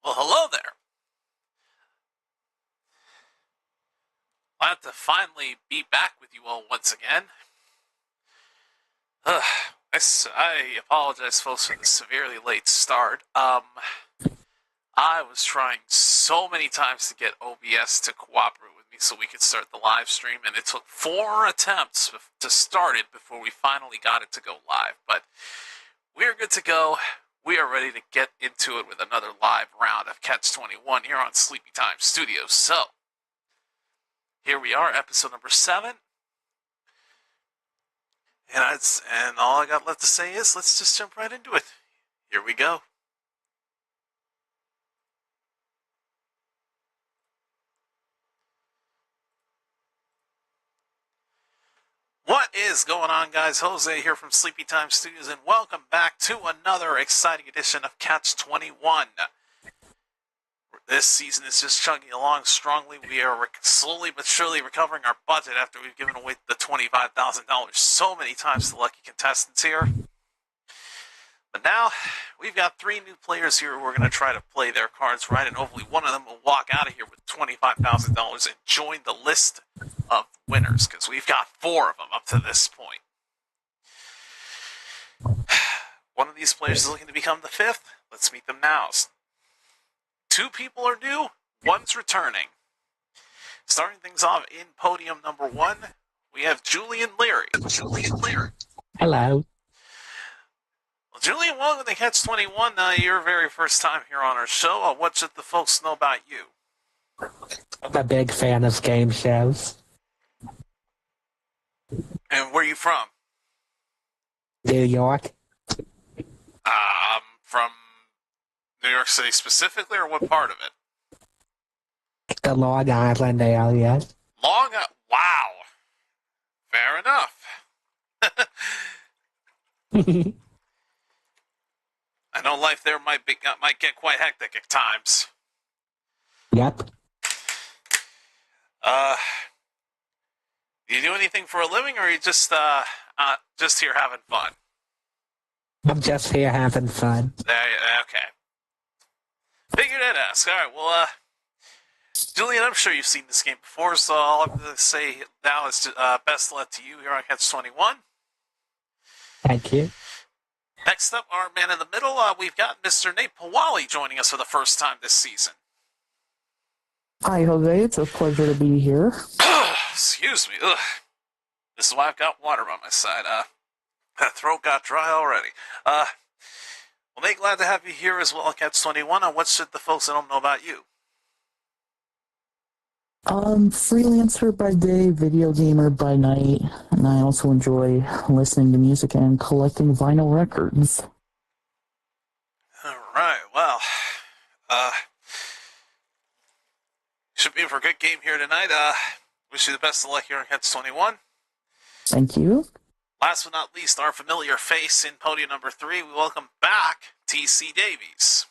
Well, hello there. Glad to finally be back with you all once again. I apologize, folks, for the severely late start. I was trying so many times to get OBS to cooperate with me so we could start the live stream, and it took 4 attempts to start it before we finally got it to go live. But we're good to go. We are ready to get into it with another live round of Catch 21 here on Sleepy Time Studios. So, here we are, episode number 7. And all I got left to say is, let's just jump right into it. Here we go. What is going on, guys? Jose here from Sleepy Time Studios, and welcome back to another exciting edition of Catch 21. This season is just chugging along strongly. We are slowly but surely recovering our budget after we've given away the $25,000 so many times to lucky contestants here. But now, we've got 3 new players here who are going to try to play their cards right, and hopefully one of them will walk out of here with $25,000 and join the list of winners, because we've got 4 of them up to this point. One of these players is looking to become the 5th. Let's meet them now. 2 people are new, 1's returning. Starting things off in podium number 1, we have Julian Leary. Hello. Well, Julian, welcome to Catch 21. Your very first time here on our show. What should the folks know about you? I'm a big fan of game shows. And where are you from? New York. From New York City specifically, or what part of it? The Long Island area. Wow. Fair enough. I know life there might get quite hectic at times. Yep. Do you do anything for a living, or are you just here having fun? I'm just here having fun. Okay. Figured I'd ask. All right, well, Julian, I'm sure you've seen this game before, so all I'm going to say now is best of luck to you here on Catch 21. Thank you. Next up, our man in the middle, we've got Mr. Nate Pawali joining us for the first time this season. Hi, Jose. It's a pleasure to be here. Excuse me. Ugh. This is why I've got water by my side. That throat got dry already. Well, Nate, glad to have you here as well at Catch 21. What should the folks that don't know about you? Freelancer by day, video gamer by night, and I also enjoy listening to music and collecting vinyl records. All right, well, should be in for a good game here tonight. Wish you the best of luck here on Catch 21. Thank you. Last but not least, our familiar face in podium number 3, we welcome back TC Davies.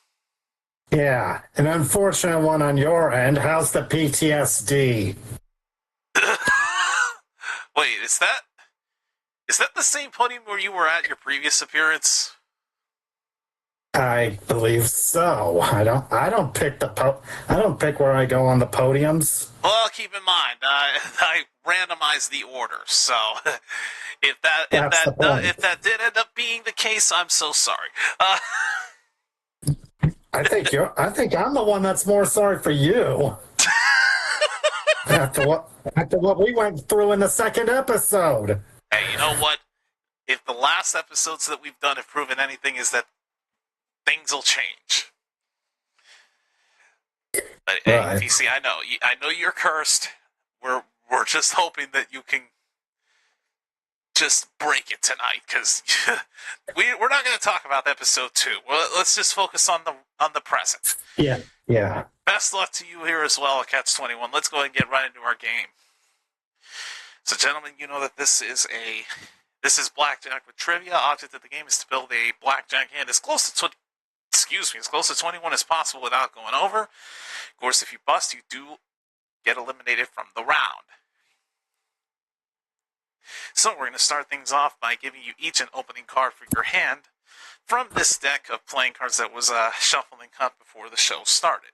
Yeah, an unfortunate one on your end. How's the PTSD? Wait, is that the same podium where you were at your previous appearance? I believe so. I don't pick where I go on the podiums. Well, keep in mind, I randomized the order, so if that did end up being the case, I'm so sorry. I think I'm the one that's more sorry for you. after what we went through in the second episode. Hey, you know what? If the last episodes that we've done have proven anything, is that things will change. But hey, Right. TC, I know you're cursed. We're just hoping that you can just break it tonight, because we're not going to talk about episode 2. Well, let's just focus on the present. Yeah. Best luck to you here as well at Catch 21. Let's go ahead and get right into our game. So, gentlemen, you know that this is blackjack with trivia. Object of the game is to build a blackjack hand as close to 21 as possible without going over. Of course, if you bust, you do get eliminated from the round. So we're going to start things off by giving you each an opening card for your hand. from this deck of playing cards that was shuffled and cut before the show started.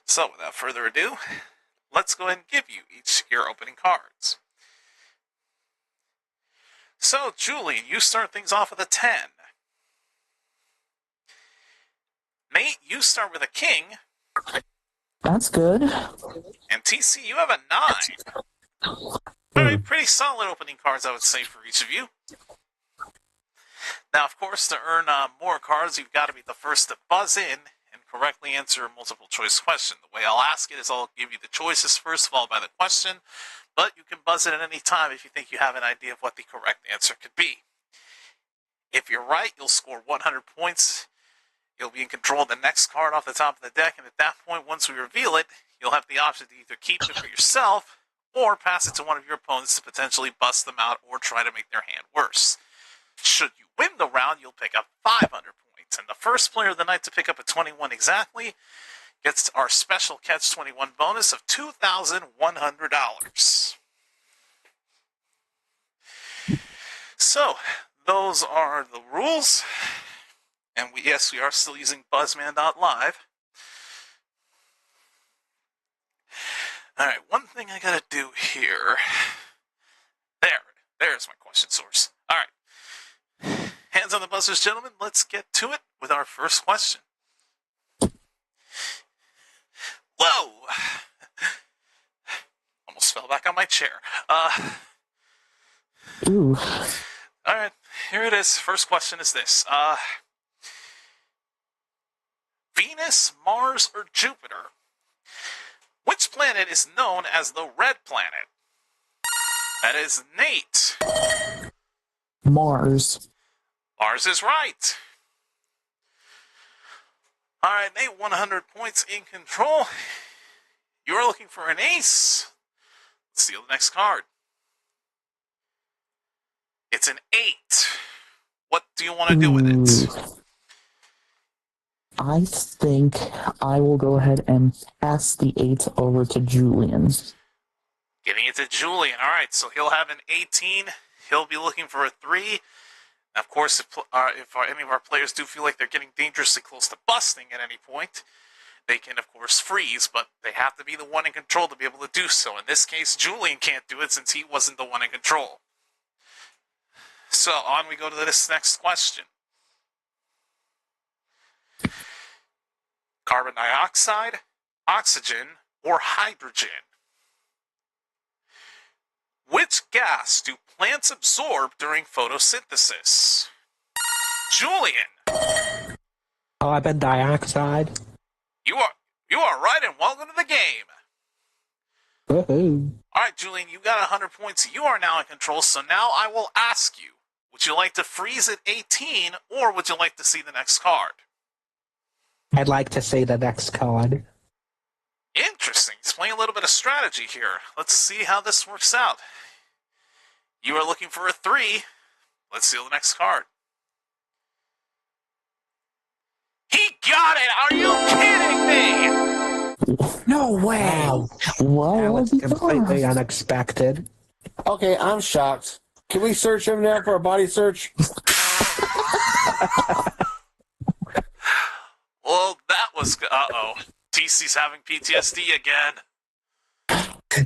So without further ado, let's go ahead and give you each your opening cards. So, Julian, you start things off with a 10. Nate, you start with a king. That's good. And TC, you have a 9. Alright, pretty solid opening cards, I would say, for each of you. Now, of course, to earn more cards, you've got to be the first to buzz in and correctly answer a multiple choice question. The way I'll ask it is I'll give you the choices first, followed by the question, but you can buzz it at any time if you think you have an idea of what the correct answer could be. If you're right, you'll score 100 points. You'll be in control of the next card off the top of the deck, and at that point, once we reveal it, you'll have the option to either keep it for yourself or pass it to one of your opponents to potentially bust them out or try to make their hand worse. Should you win the round, you'll pick up 500 points, and the first player of the night to pick up a 21 exactly gets our special Catch 21 bonus of $2,100. So, those are the rules. And yes, we are still using Buzzman.live. Alright, one thing I gotta do here. There's my question source. Alright. Hands on the buzzers, gentlemen. Let's get to it with our first question. Whoa! Almost fell back on my chair. Ooh. Alright, here it is. First question is this. Venus, Mars, or Jupiter? Which planet is known as the Red Planet? That is Nate. Mars. Mars is right. Alright, Nate, 100 points in control. You're looking for an ace. Let's see the next card. It's an 8. What do you want to do with it? I think I will go ahead and pass the 8 over to Julian. Giving it to Julian. Alright, so he'll have an 18. He'll be looking for a 3. Of course, if any of our players do feel like they're getting dangerously close to busting at any point, they can, of course, freeze, but they have to be the one in control to be able to do so. In this case, Julian can't do it since he wasn't the one in control. So, on we go to this next question. Carbon dioxide, oxygen, or hydrogen? Which gas do plants absorb during photosynthesis? Julian. Carbon dioxide. You are right, and welcome to the game. Woohoo. All right, Julian, you got 100 points. You are now in control, so now I will ask you, would you like to freeze at 18, or would you like to see the next card? I'd like to see the next card. Interesting. He's playing a little bit of strategy here. Let's see how this works out. You are looking for a 3. Let's see the next card. He got it! Are you kidding me? No way! Wow. What That was was he completely doing? unexpected. Okay, I'm shocked. Can we search him now for a body search? Well, that was... Uh-oh. TC's having PTSD again.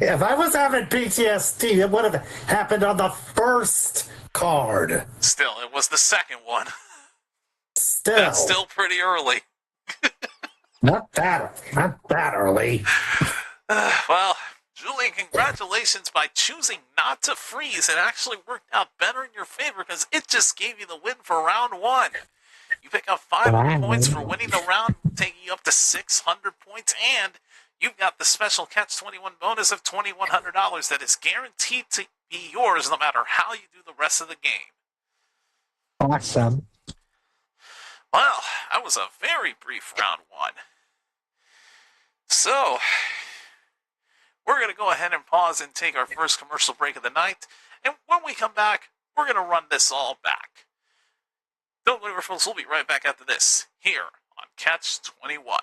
If I was having PTSD, it would have happened on the first card. Still, it was the second one. Still, That's still pretty early. not that early. Well, Julian, congratulations. By choosing not to freeze, it actually worked out better in your favor because it just gave you the win for round 1. You pick up 500 points for winning the round, taking you up to 600 points, and you've got the special Catch 21 bonus of $2,100 that is guaranteed to be yours no matter how you do the rest of the game. Awesome. Well, that was a very brief round 1. So, we're going to go ahead and pause and take our first commercial break of the night. And when we come back, we're going to run this all back. Don't go anywhere, folks. We'll be right back after this here on Catch 21.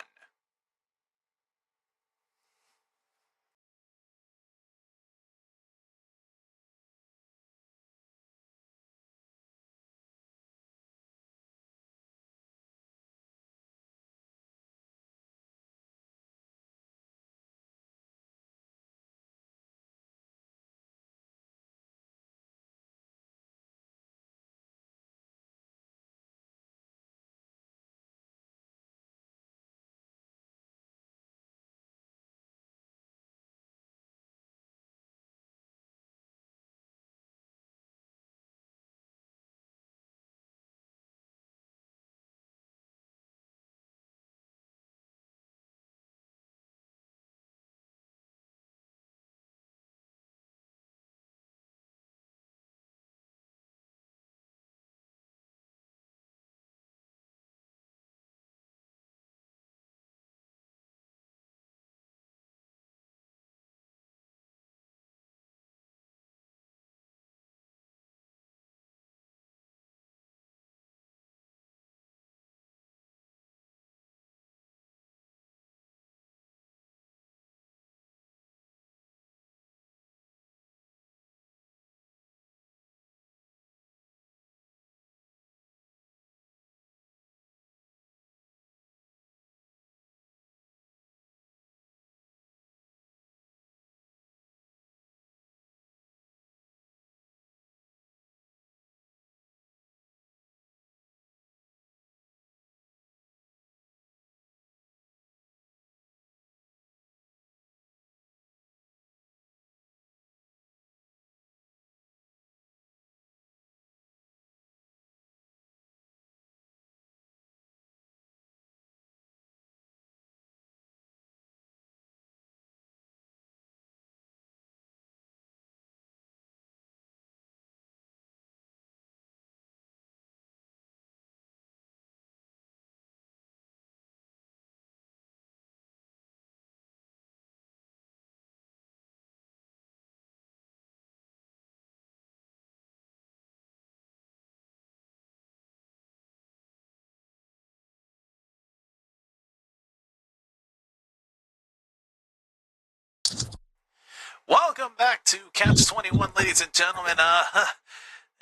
Welcome back to Catch 21, ladies and gentlemen.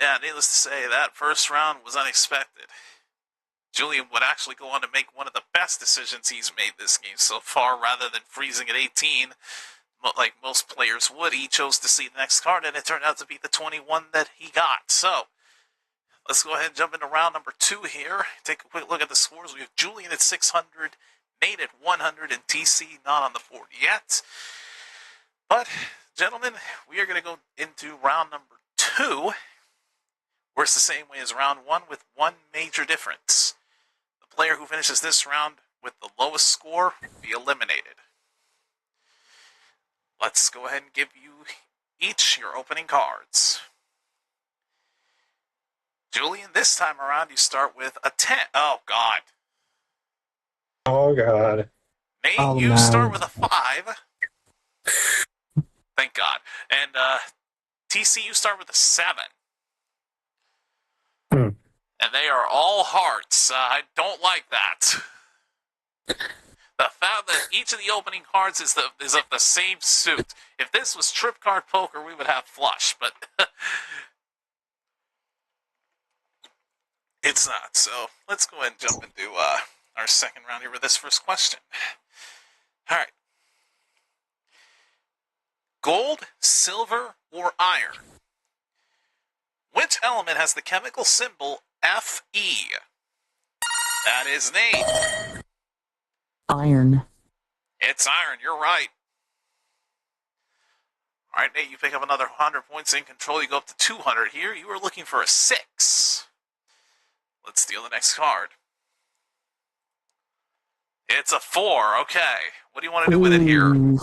Yeah, needless to say, that first round was unexpected. Julian would actually go on to make one of the best decisions he's made this game so far, rather than freezing at 18, like most players would. He chose to see the next card, and it turned out to be the 21 that he got. So, let's go ahead and jump into round number 2 here. Take a quick look at the scores. We have Julian at 600, Nate at 100, and TC not on the board yet. But, gentlemen, we are going to go into round number 2. Works the same way as round 1 with one major difference. The player who finishes this round with the lowest score will be eliminated. Let's go ahead and give you each your opening cards. Julian, this time around you start with a 10. Oh, God. Oh, God. Nate, Oh, you no. start with a 5. Thank God. And TC, you start with a 7. Hmm. And they are all hearts. I don't like that. The fact that each of the opening cards is of the same suit. If this was trip card poker, we would have flush, but it's not. So let's go ahead and jump into our second round here with this first question. All right. Gold, silver, or iron? Which element has the chemical symbol Fe? That is Nate. Iron. It's iron. You're right. All right, Nate, you pick up another 100 points in control. You go up to 200 here. You are looking for a 6. Let's deal the next card. It's a 4. Okay. What do you want to do with it here? Ooh.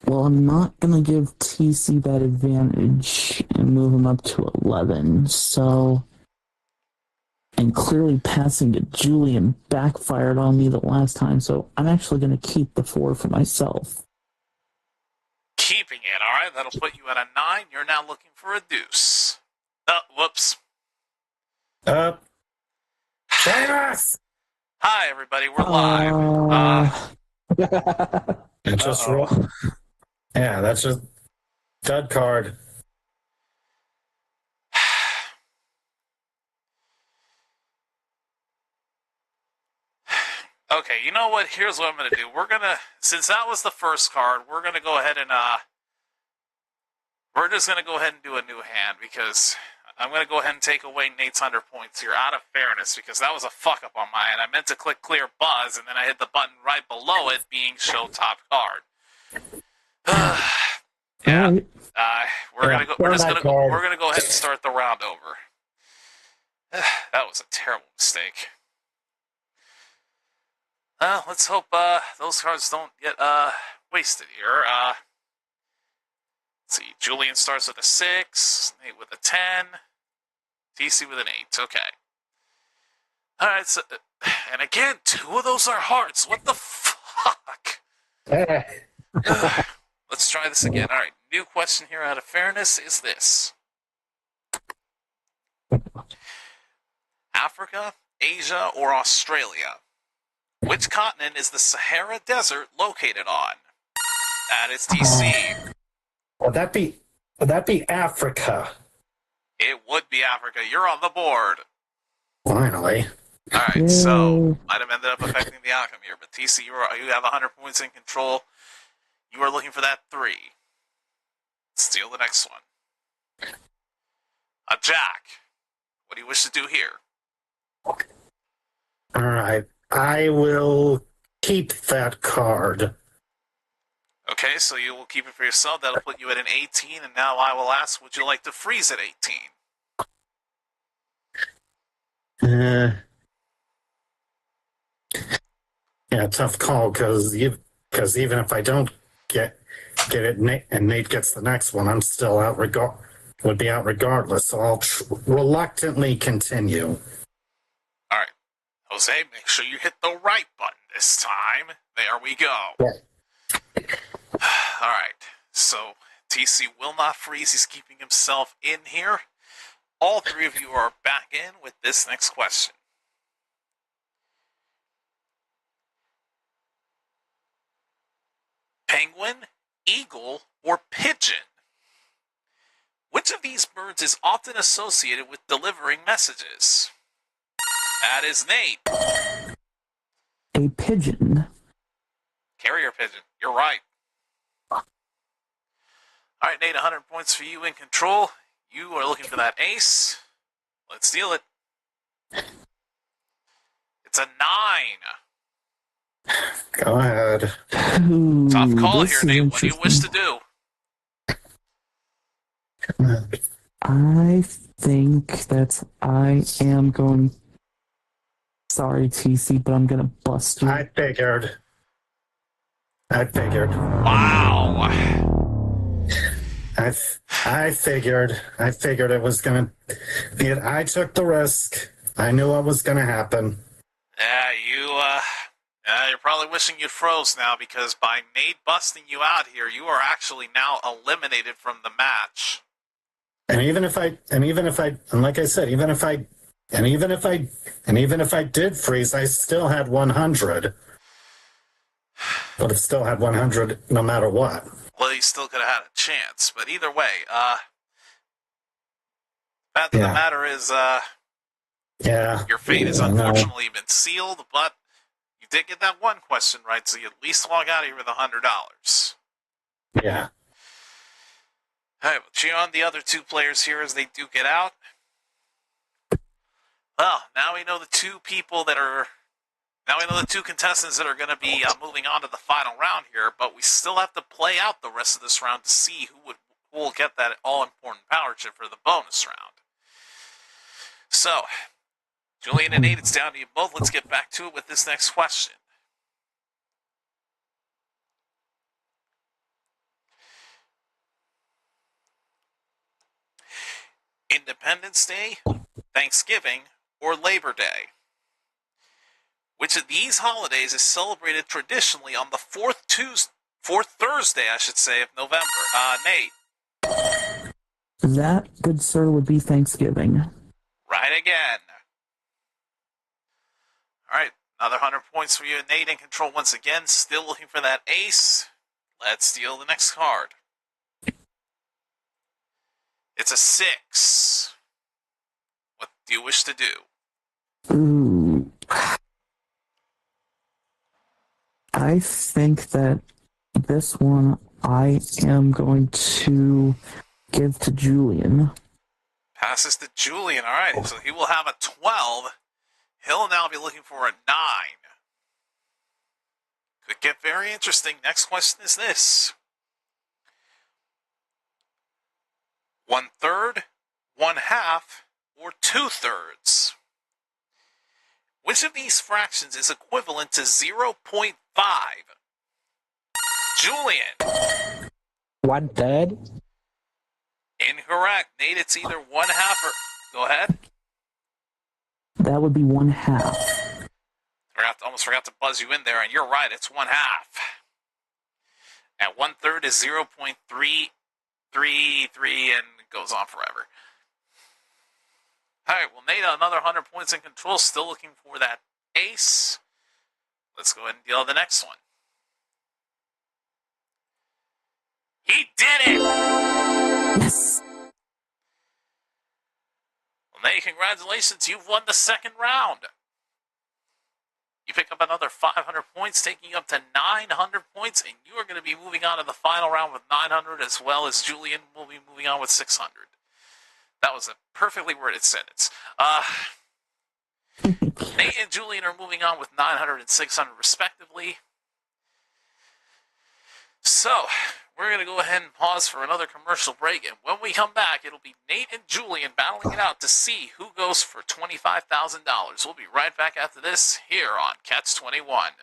Well, I'm not going to give TC that advantage and move him up to 11, so... And clearly passing to Julian backfired on me the last time, so I'm actually going to keep the 4 for myself. Keeping it. All right, that'll put you at a 9. You're now looking for a deuce. Oh, whoops. Seamus! Hi, everybody. We're live. It just roll. Yeah, that's just dud card. Okay, you know what? Here's what I'm going to do. Since that was the first card, we're going to go ahead and, we're just going to go ahead and do a new hand, because I'm going to go ahead and take away Nate's 100 points here out of fairness, because that was a fuck up on my end. I meant to click clear buzz, and then I hit the button right below it being show top card. Yeah. We're going to go ahead and start the round over. That was a terrible mistake. Let's hope those cards don't get wasted here. Let's see. Julian starts with a 6, Nate with a 10, TC with an 8. Okay. All right. So, and again, 2 of those are hearts. What the fuck? Let's try this again. All right. New question here out of fairness is this: Africa, Asia, or Australia? Which continent is the Sahara Desert located on? That is TC. Would that be Africa? It would be Africa. You're on the board. Finally. All right, so might have ended up affecting the outcome here, but TC, you have 100 points in control. You are looking for that 3. Steal the next one. A jack. What do you wish to do here? All right. I will keep that card. Okay, so you will keep it for yourself. That'll put you at an 18, and now I will ask, would you like to freeze at 18? Yeah, tough call, because even if I don't get it, and Nate gets the next one, I'm still out. Would be out regardless. So I'll reluctantly continue. All right, Jose, make sure you hit the right button this time. There we go. Yeah. All right, so TC will not freeze. He's keeping himself in here. All 3 of you are back in with this next question. Penguin, eagle, or pigeon? Which of these birds is often associated with delivering messages? That is Nate. A pigeon. Carrier pigeon. You're right. All right, Nate, 100 points for you in control. You are looking for that ace. Let's steal it. It's a 9. Go ahead. Ooh, Tough call this here, is Nate. What do you wish to interesting. do? I think that I am going. Sorry, TC, but I'm gonna bust you. I figured. Wow. I figured it was gonna be it. I took the risk. I knew what was gonna happen. Yeah, you're probably wishing you'd froze now, because by Nate busting you out here, you are actually now eliminated from the match. And even if I, and like I said, even if I did freeze, I still had 100. But it still had 100 no matter what. Well, you still could have had a chance, but either way, fact of the matter is, your fate has unfortunately been sealed, but you did get that one question right, so you at least walk out of here with $100. Yeah. All right, we'll cheer on the other two players here as they do get out. Well, now we know the two contestants that are going to be moving on to the final round here, but we still have to play out the rest of this round to see who will get that all-important power chip for the bonus round. So, Julian and Nate, it's down to you both. Let's get back to it with this next question. Independence Day, Thanksgiving, or Labor Day? Which of these holidays is celebrated traditionally on the fourth Thursday, of November? Nate. That, good sir, would be Thanksgiving. Right again. All right, another 100 points for you. Nate in control once again, still looking for that ace. Let's steal the next card. It's a 6. What do you wish to do? Ooh. I think that this one I am going to give to Julian. Passes to Julian. All right, so he will have a 12. He'll now be looking for a 9. Could get very interesting. Next question is this. 1/3, 1/2, or 2/3? Which of these fractions is equivalent to 0.5? Julian. 1/3. Incorrect. Nate, it's either 1/2 or... Go ahead. That would be 1/2. Almost forgot to buzz you in there, and you're right, it's 1/2. And 1/3 is 0.333, and it goes on forever. All right, well, Nate, another 100 points in control, still looking for that ace. Let's go ahead and deal the next one. He did it! Yes! Well, Nate, congratulations, you've won the second round. You pick up another 500 points, taking you up to 900 points, and you are going to be moving on to the final round with 900, as well as Julian will be moving on with 600. That was a perfectly worded sentence. Nate and Julian are moving on with 900 and 600 respectively. So, we're going to go ahead and pause for another commercial break, and when we come back, it'll be Nate and Julian battling it out to see who goes for $25,000. We'll be right back after this here on Catch 21.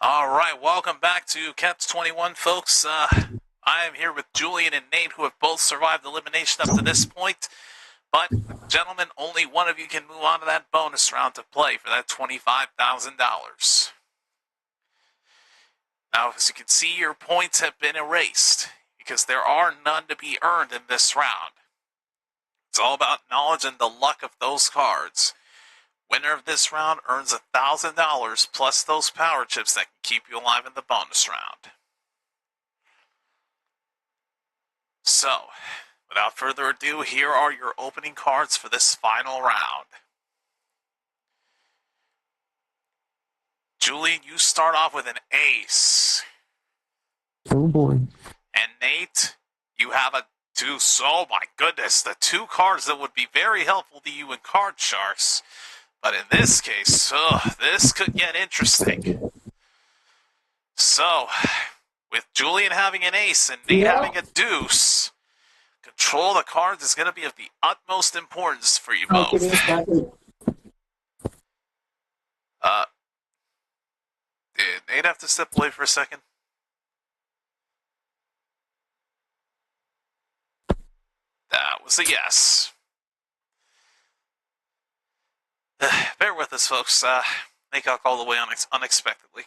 All right, welcome back to Cats 21, folks. I am here with Julian and Nate, who have both survived elimination up to this point. But, gentlemen, only one of you can move on to that bonus round to play for that $25,000. Now, as you can see, your points have been erased because there are none to be earned in this round. It's all about knowledge and the luck of those cards. Winner of this round earns $1,000 plus those power chips that can keep you alive in the bonus round. So, without further ado, here are your opening cards for this final round. Julian, you start off with an ace. Oh boy. And Nate, you have a deuce. Oh my goodness, the two cards that would be very helpful to you in Card Sharks. But in this case, this could get interesting. So, with Julian having an ace and Nate having a deuce, control of the cards is going to be of the utmost importance for you both. Did Nate have to step away for a second? That was a yes. Bear with us, folks. Nate got called away unexpectedly.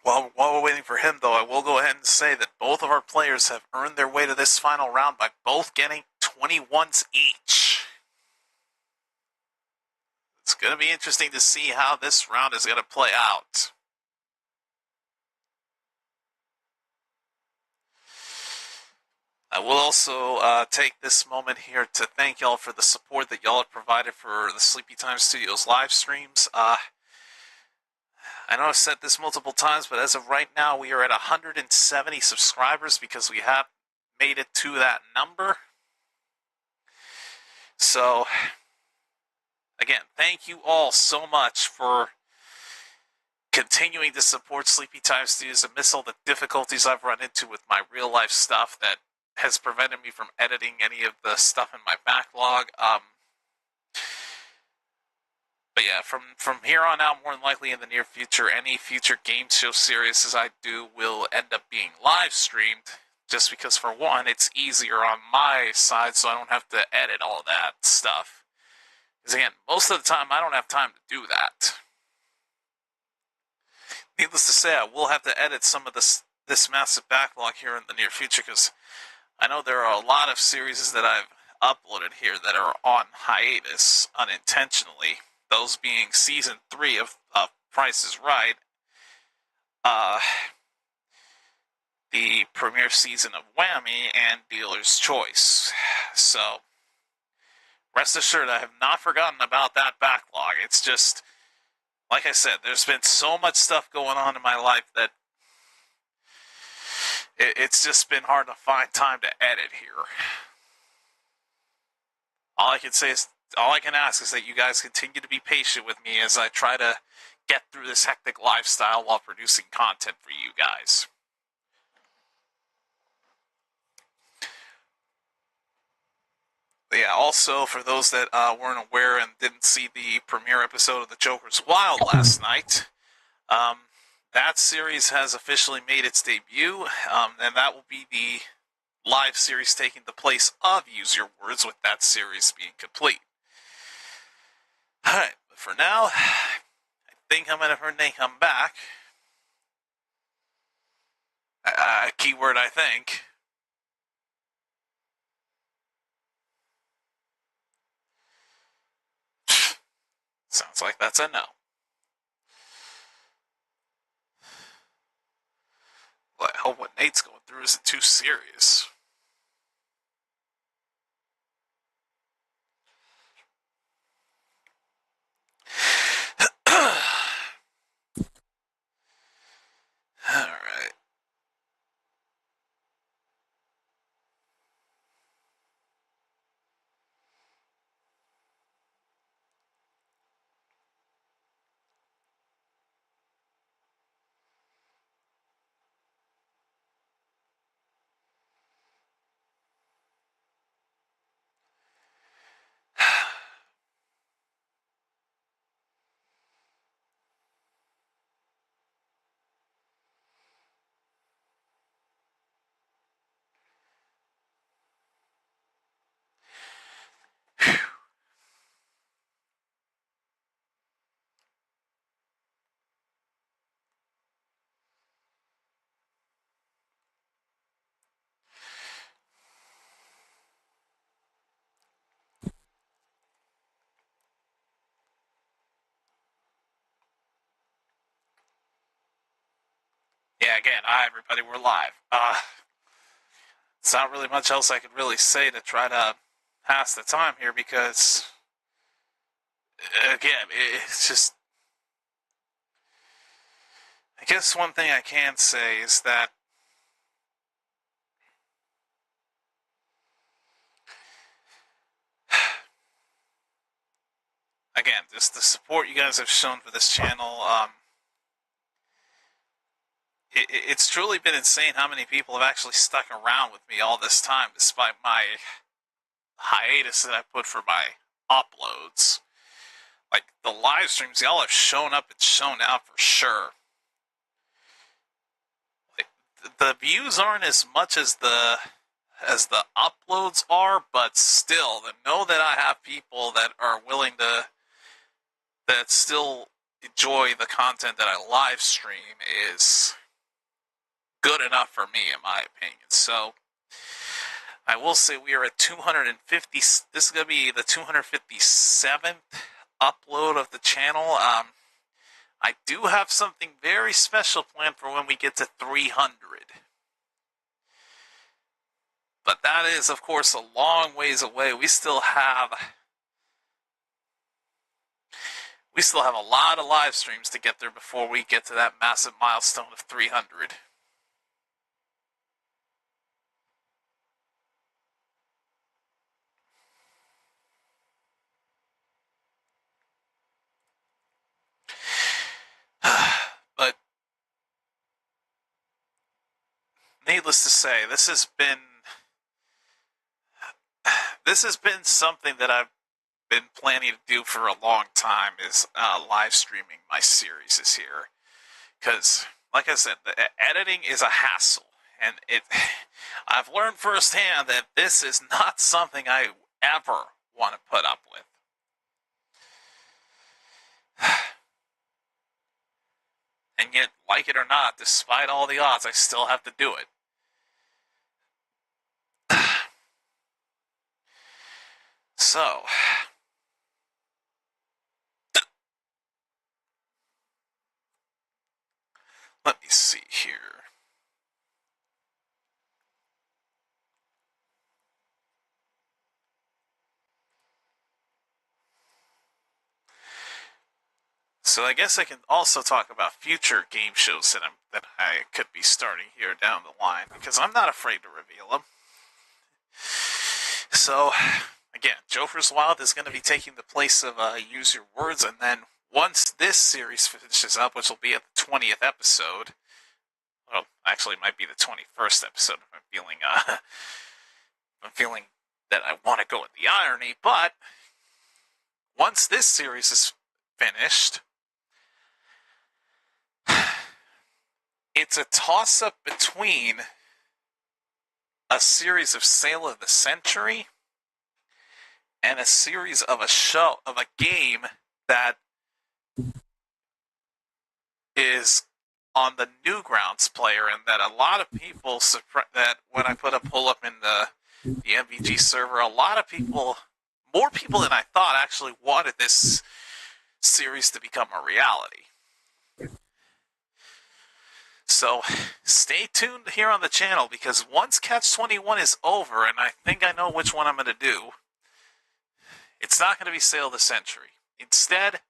While we're waiting for him, though, I will go ahead and say that both of our players have earned their way to this final round by both getting 21s each. It's going to be interesting to see how this round is going to play out. I will also take this moment here to thank y'all for the support that y'all have provided for the Sleepy Time Studios live streams. I know I've said this multiple times, but as of right now, we are at 170 subscribers because we have made it to that number. So, again, thank you all so much for continuing to support Sleepy Time Studios amidst all the difficulties I've run into with my real-life stuff that has prevented me from editing any of the stuff in my backlog. But yeah, from here on out, more than likely in the near future, any future game show series as I do will end up being live streamed, just because, for one, it's easier on my side, so I don't have to edit all that stuff. Because again, most of the time, I don't have time to do that. Needless to say, I will have to edit some of this massive backlog here in the near future, because I know there are a lot of series that I've uploaded here that are on hiatus unintentionally. Those being Season 3 of Price is Right, the premiere season of Whammy, and Dealer's Choice. So, rest assured, I have not forgotten about that backlog. It's just, like I said, there's been so much stuff going on in my life that it's just been hard to find time to edit here. All I can ask is that you guys continue to be patient with me as I try to get through this hectic lifestyle while producing content for you guys. But yeah, also, for those that weren't aware and didn't see the premiere episode of The Joker's Wild last night, that series has officially made its debut, and that will be the live series taking the place of Use Your Words, with that series being complete. Alright, but for now, I think I'm going to have Nate come back. Keyword, I think. Sounds like that's a no. Well, I hope what Nate's going through isn't too serious. Alright. Yeah, again, hi everybody, we're live. It's not really much else I could really say to try to pass the time here because, again, it's just. I guess one thing I can say is that again, just the support you guys have shown for this channel, it's truly been insane how many people have actually stuck around with me all this time, despite my hiatus that I put for my uploads. Like, the live streams, y'all have shown up and shown out for sure. Like, the views aren't as much as the uploads are, but still, to know that I have people that are willing to, that still enjoy the content that I live stream is good enough for me, in my opinion. So, I will say we are at 250. This is going to be the 257th upload of the channel. I do have something very special planned for when we get to 300. But that is, of course, a long ways away. We still have a lot of live streams to get there before we get to that massive milestone of 300. But needless to say, this has been something that I've been planning to do for a long time, is live streaming my series is here. Because, like I said, the editing is a hassle. And I've learned firsthand that this is not something I ever want to put up with. And yet, like it or not, despite all the odds, I still have to do it. So, let me see here. So I guess I can also talk about future game shows that I could be starting here down the line, because I'm not afraid to reveal them. So, again, Joker's Wild is going to be taking the place of Use Your Words, and then once this series finishes up, which will be at the 20th episode, well, actually it might be the 21st episode if I'm feeling that I want to go with the irony, but once this series is finished, it's a toss-up between a series of Sale of the Century and a series of a game that is on the Newgrounds player, and that a lot of people, that when I put a pull up in the MVG server, a lot of people, more people than I thought, actually wanted this series to become a reality. So, stay tuned here on the channel, because once Catch 21 is over, and I think I know which one I'm going to do, it's not going to be Sale of the Century. Instead,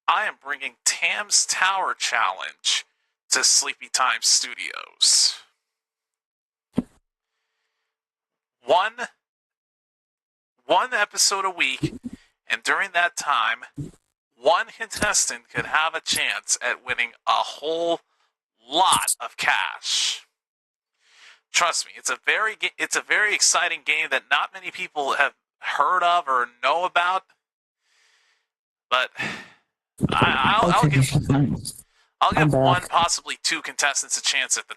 I am bringing Tam's Tower Challenge to Sleepy Time Studios. One episode a week, and during that time, one contestant could have a chance at winning a whole lot of cash. Trust me, it's a very exciting game that not many people have heard of or know about. But I'll give one, possibly two contestants a chance at the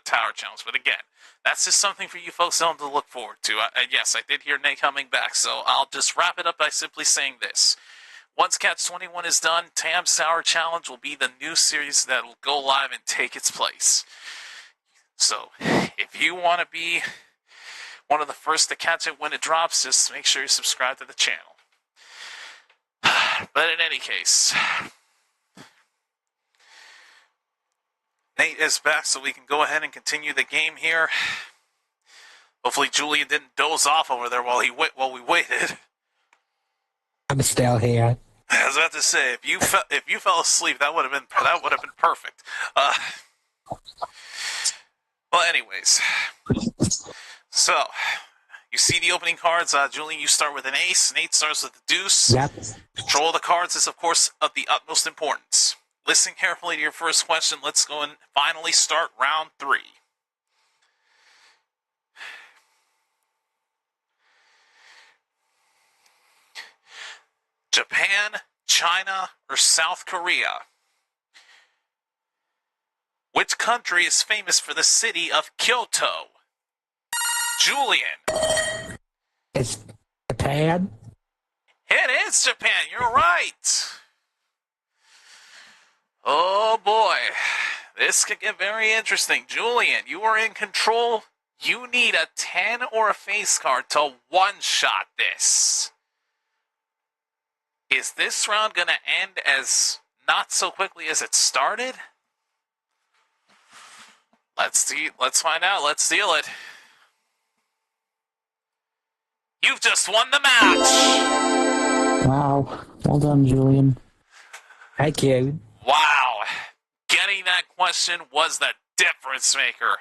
Tower Challenge. But again, that's just something for you folks to look forward to. Yes, I did hear Nate coming back, so I'll just wrap it up by simply saying this. Once Catch 21 is done, Tam's Tower Challenge will be the new series that will go live and take its place. So, if you want to be one of the first to catch it when it drops, just make sure you subscribe to the channel. But in any case, Nate is back, so we can go ahead and continue the game here. Hopefully Julian didn't doze off over there while we waited. I'm still here. I was about to say, if you fell asleep, that would have been perfect. Well, anyways, so you see the opening cards. Julian, you start with an ace. Nate starts with the deuce. Yep. Control of the cards is, of course, of the utmost importance. Listen carefully to your first question. Let's go and finally start round 3. Japan, China, or South Korea? Which country is famous for the city of Kyoto? Julian. It's Japan. It is Japan. You're right. Oh boy. This could get very interesting. Julian, you are in control. You need a 10 or a face card to one-shot this. Is this round going to end as not so quickly as it started? Let's find out. Let's deal it. You've just won the match! Wow. Well done, Julian. Thank you. Wow. Getting that question was the difference maker.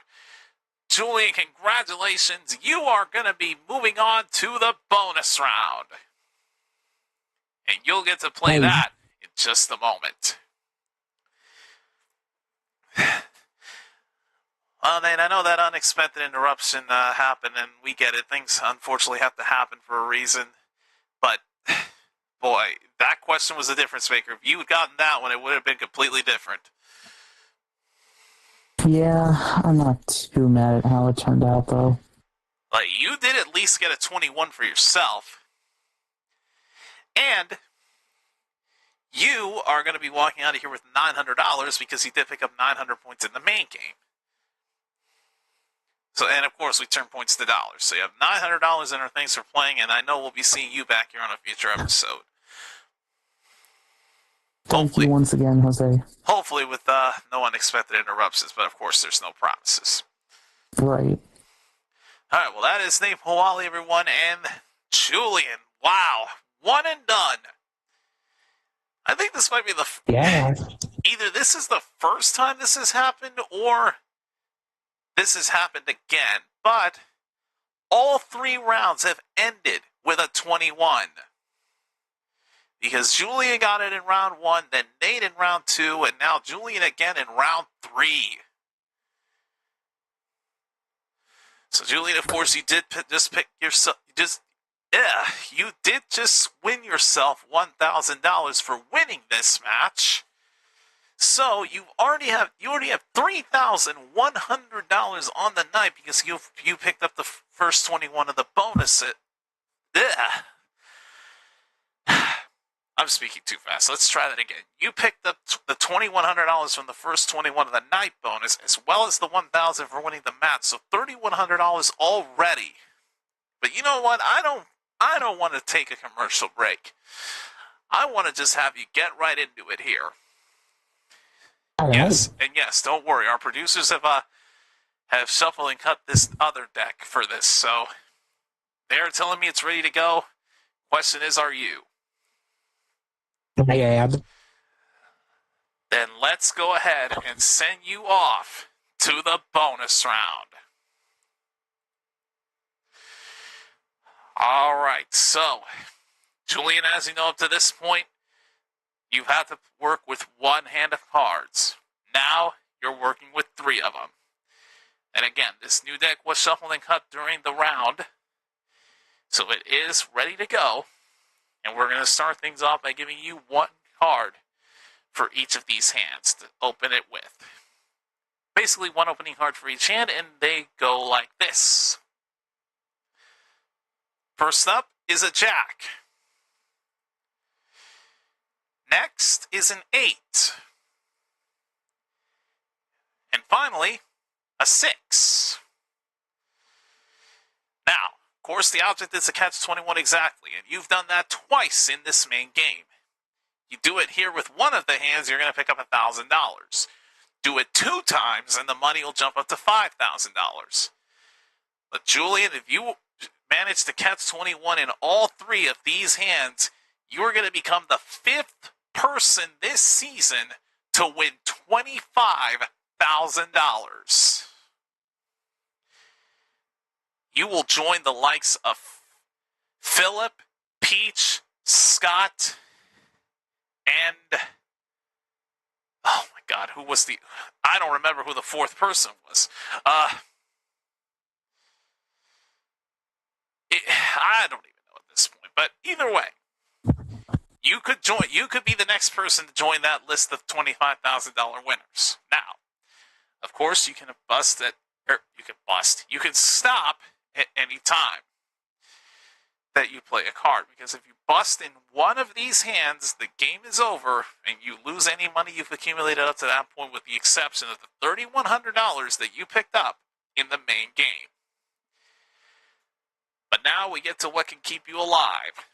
Julian, congratulations. You are going to be moving on to the bonus round. And you'll get to play that in just a moment. Well, Nate, I know that unexpected interruption happened, and we get it. Things, unfortunately, have to happen for a reason. But, boy, that question was a difference maker. If you had gotten that one, it would have been completely different. Yeah, I'm not too mad at how it turned out, though. Like, you did at least get a 21 for yourself. And you are going to be walking out of here with $900 because you did pick up 900 points in the main game. So, and of course, we turn points to dollars. So you have $900 in our thanks for playing, and I know we'll be seeing you back here on a future episode. Thank you once again, Jose. Hopefully with no unexpected interruptions, but of course there's no promises. Right. All right, well, that is Nate Powali, everyone, and Julian. Wow, one and done. I think this might be Yeah. either this is the first time this has happened, or this has happened again, but all 3 rounds have ended with a 21. Because Julian got it in round 1, then Nate in round 2, and now Julian again in round 3. So Julian, of course, you did just pick yourself, you did just win yourself $1,000 for winning this match. So you already have $3,100 on the night because you picked up the first 21 of the bonus. I'm speaking too fast. Let's try that again. You picked up the $2,100 from the first 21 of the night bonus, as well as the $1,000 for winning the match. So $3,100 already. But you know what? I don't want to take a commercial break. I want to just have you get right into it here. Yes, and yes, don't worry. Our producers have shuffled and cut this other deck for this, so they're telling me it's ready to go. Question is, are you? I am. Then let's go ahead and send you off to the bonus round. All right, so Julian, as you know, up to this point, you've had to work with 1 hand of cards. Now you're working with 3 of them. And again, this new deck was shuffled and cut during the round, so it is ready to go. And we're going to start things off by giving you 1 card for each of these hands to open it with. Basically, 1 opening card for each hand, and they go like this. First up is a Jack. Next is an 8. And finally, a 6. Now, of course, the object is a catch-21 exactly, and you've done that twice in this main game. You do it here with 1 of the hands, you're going to pick up $1,000. Do it 2 times, and the money will jump up to $5,000. But Julian, if you manage to catch 21 in all 3 of these hands, you're going to become the 5th person this season to win $25,000. You will join the likes of Philip, Peach, Scott, and oh my God, who was I don't remember who the 4th person was. I don't even know at this point, but either way, you could be the next person to join that list of $25,000 winners. Now, of course, you can you can stop at any time that you play a card, because if you bust in one of these hands, the game is over and you lose any money you've accumulated up to that point, with the exception of the $3,100 that you picked up in the main game. But now we get to what can keep you alive,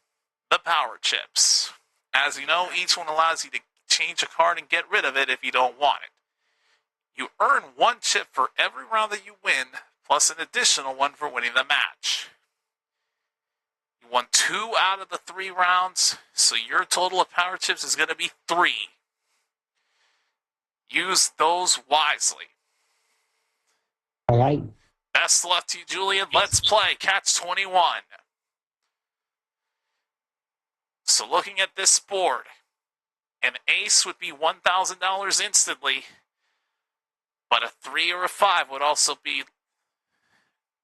the power chips. As you know, each one allows you to change a card and get rid of it if you don't want it. You earn 1 chip for every round that you win, plus an additional 1 for winning the match. You won 2 out of the 3 rounds, so your total of power chips is going to be 3. Use those wisely. All right. Best of luck to you, Julian. Let's play Catch 21. So looking at this board, an ace would be $1,000 instantly, but a 3 or a 5 would also be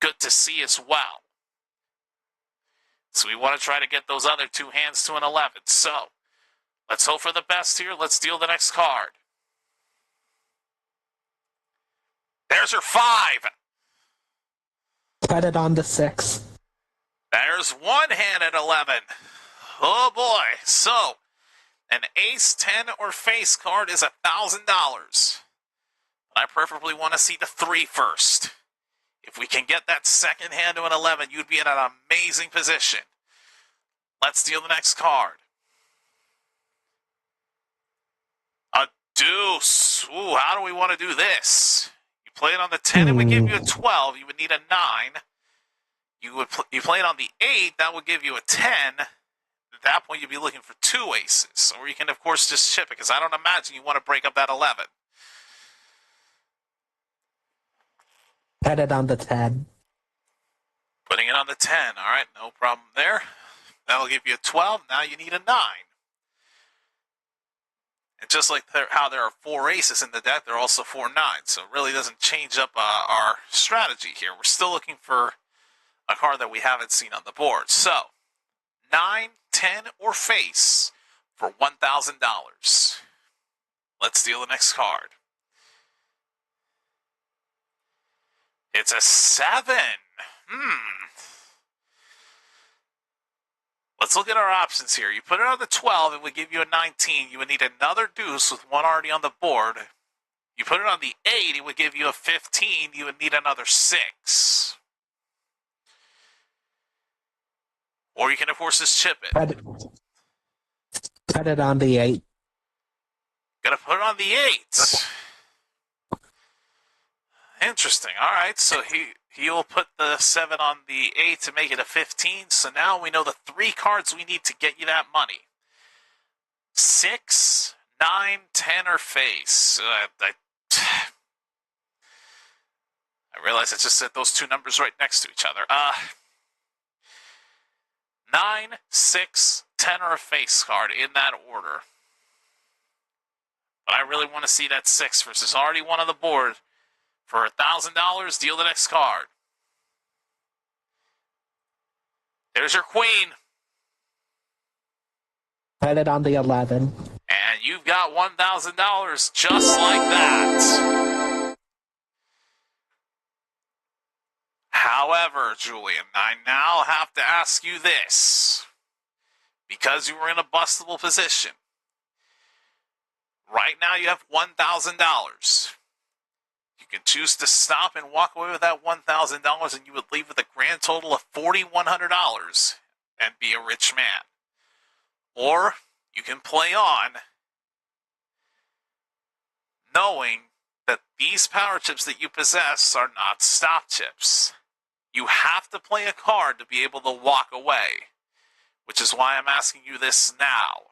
good to see as well. So we want to try to get those other 2 hands to an 11. So let's hope for the best here. Let's deal the next card. There's your 5. Put it on the 6. There's 1 hand at 11. Oh boy. So an ace, 10, or face card is $1,000. I preferably want to see the 3 first. If we can get that second hand to an 11, you'd be in an amazing position. Let's deal the next card. A deuce. Ooh, how do we want to do this? You play it on the 10, it would give you a 12. You would need a 9. You play it on the 8, that would give you a 10. At that point, you'd be looking for 2 aces. Or you can, of course, just chip it, because I don't imagine you want to break up that 11. Put it on the 10. Putting it on the 10. All right, no problem there. That'll give you a 12. Now you need a 9. And just like how there are 4 aces in the deck, there are also 4 9s. So it really doesn't change up our strategy here. We're still looking for a card that we haven't seen on the board. So 9, 10, or face for $1,000. Let's deal the next card. It's a 7. Let's look at our options here. You put it on the 12, it would give you a 19. You would need another deuce with 1 already on the board. You put it on the 8, it would give you a 15. You would need another 6. Or you can, of course, just chip it. Put it on the 8. Gotta put it on the 8. Interesting. All right, so he'll put the 7 on the 8 to make it a 15. So now we know the 3 cards we need to get you that money. 6, 9, 10, or face. I realize I just said those 2 numbers right next to each other. 9, 6, 10, or a face card in that order. But I really want to see that 6 versus already 1 on the board. For $1,000, deal the next card. There's your queen. Put it on the 11. And you've got $1,000 just like that. However, Julian, I now have to ask you this. Because you were in a bustable position. Right now you have $1,000. You can choose to stop and walk away with that $1,000 and you would leave with a grand total of $4,100 and be a rich man. Or you can play on knowing these power chips that you possess are not stop chips. You have to play a card to be able to walk away, which is why I'm asking you this now.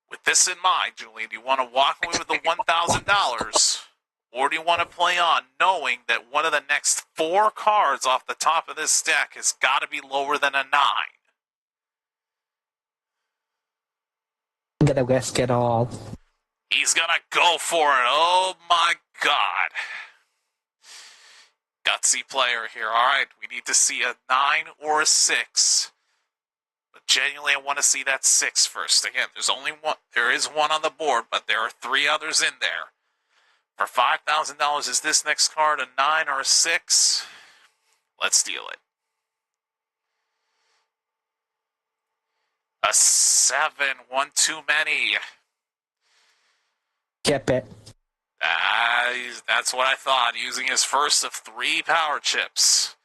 With this in mind, Julian, do you want to walk away with the $1,000, or do you want to play on knowing that one of the next 4 cards off the top of this deck has got to be lower than a 9? I'm gonna risk it all. He's going to go for it. Oh, my God. Gutsy player here. All right, we need to see a 9 or a 6. But genuinely, I want to see that 6 first. Again, there's only one. There is one on the board, but there are 3 others in there. For $5,000, is this next card a 9 or a 6? Let's deal it. A 7. One too many. Skip it. That's what I thought. Using his first of 3 power chips.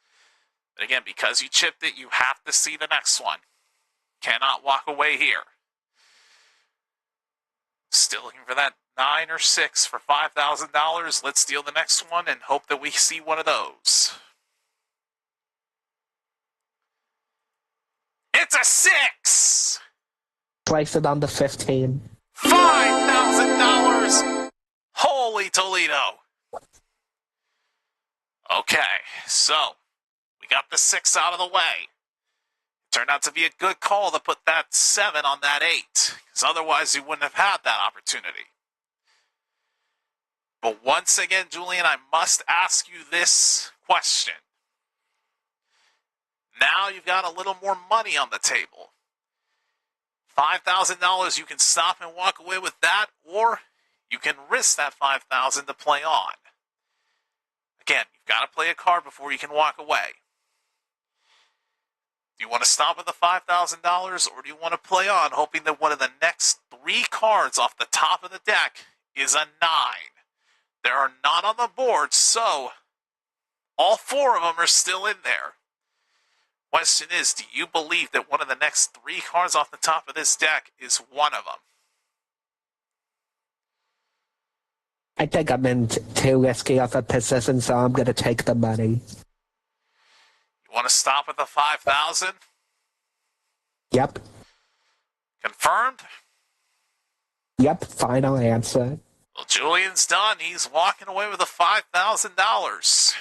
But again, because you chipped it, you have to see the next one. Cannot walk away here. Still looking for that 9 or 6 for $5,000. Let's deal the next one and hope that we see one of those. It's a 6! Place it on the 15. $5,000! Holy Toledo! Okay, so we got the 6 out of the way. Turned out to be a good call to put that 7 on that 8, because otherwise you wouldn't have had that opportunity. But once again, Julian, I must ask you this question. Now you've got a little more money on the table. $5,000, you can stop and walk away with that, or you can risk that $5,000 to play on. Again, you've got to play a card before you can walk away. Do you want to stop at the $5,000, or do you want to play on, hoping that one of the next 3 cards off the top of the deck is a 9? There are none on the board, so all 4 of them are still in there. Question is, do you believe that one of the next 3 cards off the top of this deck is one of them? I think I'm in too risky of a position, so I'm gonna take the money. You want to stop at the 5,000? Yep. Confirmed? Yep, final answer. Well, Julian's done. He's walking away with the $5,000.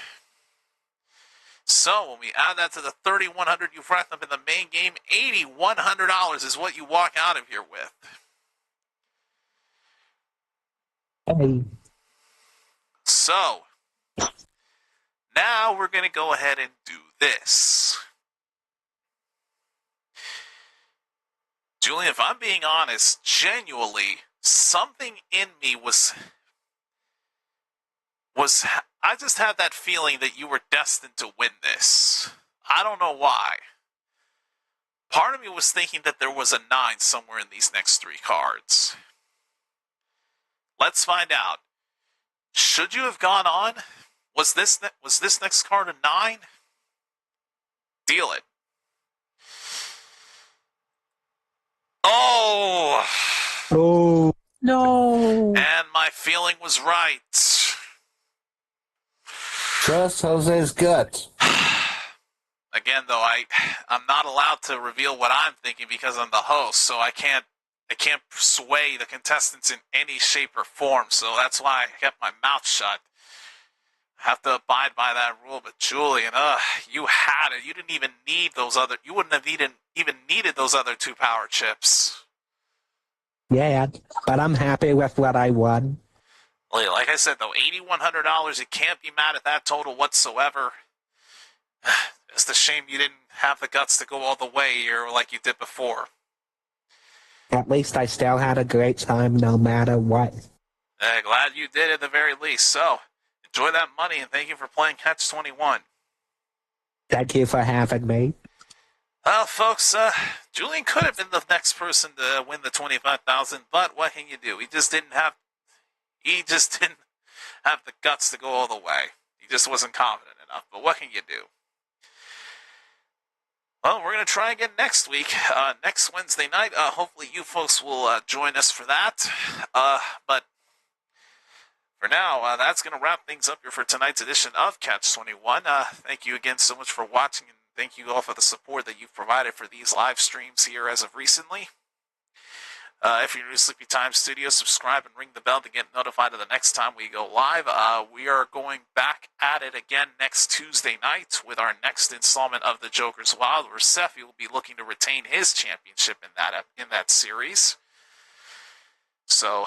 So when we add that to the $3,100 you've racked up in the main game, $8,100 is what you walk out of here with. Hey. So now we're going to go ahead and do this. Julian, if I'm being honest, genuinely, something in me was I just had that feeling that you were destined to win this. I don't know why. Part of me was thinking that there was a 9 somewhere in these next 3 cards. Let's find out. Should you have gone on? Was this next card a 9? Deal it. Oh! Oh. No. And my feeling was right. Trust Jose's gut. Again, though, I'm not allowed to reveal what I'm thinking because I'm the host, so I can't sway the contestants in any shape or form. So that's why I kept my mouth shut. I have to abide by that rule. But Julian, you had it. You didn't even need those other. You wouldn't have even needed those other 2 power chips. Yeah, but I'm happy with what I won. Like I said, though, $8,100. You can't be mad at that total whatsoever. It's a shame you didn't have the guts to go all the way here like you did before. At least I still had a great time no matter what. Glad you did at the very least. So, enjoy that money and thank you for playing Catch 21. Thank you for having me. Well, folks, Julian could have been the next person to win the $25,000, but what can you do? He just didn't have the guts to go all the way. He just wasn't confident enough. But what can you do? Well, we're going to try again next week, next Wednesday night. Hopefully you folks will join us for that. But For now, that's going to wrap things up here for tonight's edition of Catch 21. Thank you again so much for watching, and thank you all for the support that you've provided for these live streams here as of recently. If you're new to Sleepy Time Studios, subscribe and ring the bell to get notified of the next time we go live. We are going back at it again next Tuesday night with our next installment of the Joker's Wild, where Sephi will be looking to retain his championship in that series. So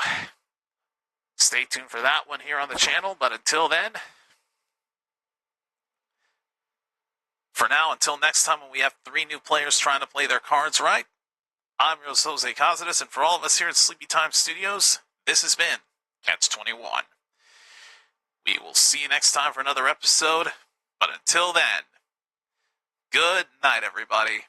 stay tuned for that one here on the channel. But until then, for now, until next time when we have 3 new players trying to play their cards right, I'm your host, Jose Casidas, and for all of us here at Sleepy Time Studios, this has been Catch 21. We will see you next time for another episode, but until then, good night, everybody.